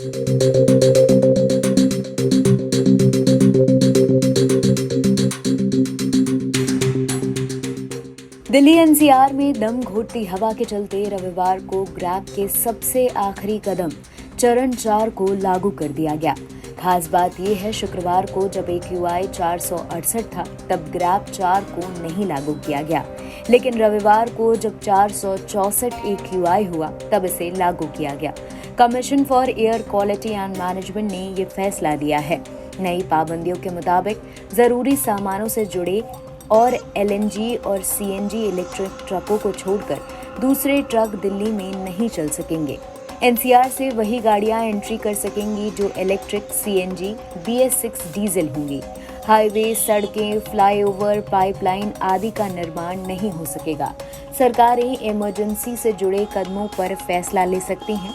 Delhi NCR में दम घोटती हवा के चलते रविवार को ग्रैब के सबसे आखिरी कदम चरण 4 को लागू कर दिया गया। खास बात यह है, शुक्रवार को जब AQI 468 था तब ग्रैब 4 को नहीं लागू किया गया, लेकिन रविवार को जब 464 AQI हुआ तब इसे लागू किया गया। Commission for air quality and management ने ये फैसला लिया है। नई पाबंदियों के मुताबिक जरूरी सामानों से जुड़े और LNG और CNG इलेक्ट्रिक ट्रकों को छोड़कर दूसरे ट्रक दिल्ली में नहीं चल सकेंगे। NCR से वही गाड़ियां एंट्री कर सकेंगी जो इलेक्ट्रिक, CNG, BS6 डीजल होंगी। हाईवे, सड़कें, फ्लाईओवर, पाइपलाइन आदि का निर्माण नहीं हो सकेगा। सरकारें इमरजेंसी से जुड़े कदमों पर फैसला ले सकती हैं,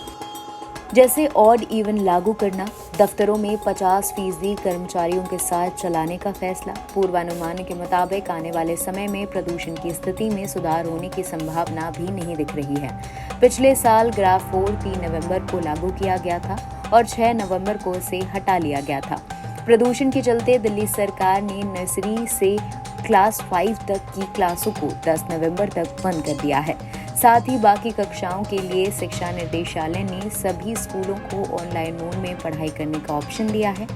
जैसे ऑड इवन लागू करना, दफ्तरों में 50% कर्मचारियों के साथ चलाने का फैसला। पूर्वानुमान के मुताबिक आने वाले समय में प्रदूषण की स्थिति में सुधार होने की संभावना भी नहीं दिख रही है। पिछले साल ग्रैब 4 3 नवंबर को लागू किया गया था और 6 नवंबर को इसे हटा लिया गया था। प्रदूषण के चलते दिल्ली सरकार ने नर्सरी से क्लास 5 तक की क्लासों को 10 नवंबर तक बंद कर दिया है। साथ ही बाकी कक्षाओं के लिए शिक्षा निर्देशालय ने सभी स्कूलों को ऑनलाइन मोड में पढ़ाई करने का ऑप्शन दिया है।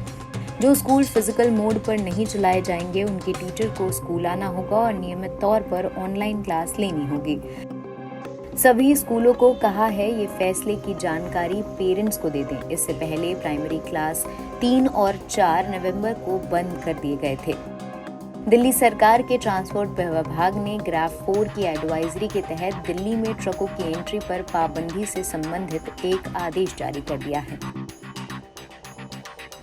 जो स्कूल फिजिकल मोड पर नहीं चलाए जाएंगे उनके टीचर को स्कूल आना होगा और नियमित तौर पर ऑनलाइन क्लास लेनी होगी। सभी स्कूलों को कहा है ये फैसले की जानकारी पेरेंट्स को दे दें। इससे पहले प्राइमरी क्लास 3 और 4 नवंबर को बंद कर दिए गए थे। दिल्ली सरकार के ट्रांसपोर्ट विभाग ने ग्रैब 4 की एडवाइजरी के तहत दिल्ली में ट्रकों की एंट्री पर पाबंदी से संबंधित एक आदेश जारी कर दिया है।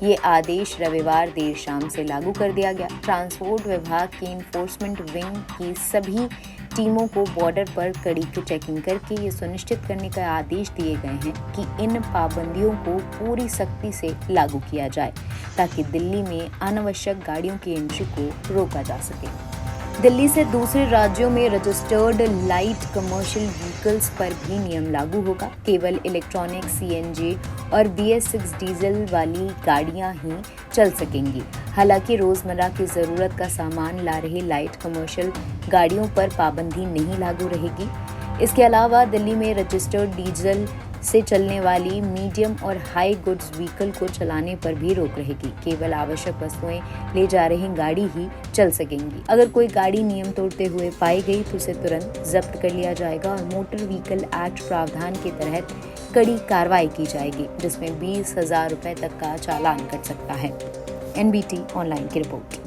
ये आदेश रविवार देर शाम से लागू कर दिया गया। ट्रांसपोर्ट विभाग की इन्फोर्समेंट विंग की सभी टीमों को बॉर्डर पर कड़ी चेकिंग करके ये सुनिश्चित करने का आदेश दिए गए हैं कि इन पाबंदियों को पूरी सख्ती से लागू किया जाए ताकि दिल्ली में अनावश्यक गाड़ियों की एंट्री को रोका जा सके। दिल्ली से दूसरे राज्यों में रजिस्टर्ड लाइट कमर्शियल व्हीकल्स पर भी नियम लागू होगा। केवल इलेक्ट्रॉनिक, CNG और BS6 डीजल वाली गाड़ियां ही चल सकेंगी। हालांकि रोजमर्रा की जरूरत का सामान ला रही लाइट कमर्शियल गाड़ियों पर पाबंदी नहीं लागू रहेगी। इसके अलावा दिल्ली में रजिस्टर्ड डीजल से चलने वाली मीडियम और हाई गुड्स व्हीकल को चलाने पर भी रोक रहेगी। केवल आवश्यक वस्तुएं ले जा रही गाड़ी ही चल सकेंगी। अगर कोई गाड़ी नियम तोड़ते हुए पाई गई तो उसे तुरंत जब्त कर लिया जाएगा और मोटर व्हीकल एक्ट प्रावधान के तहत कड़ी कार्रवाई की जाएगी, जिसमें 20,000 रुपए तक का चालान कट सकता है। NBT ऑनलाइन की रिपोर्ट।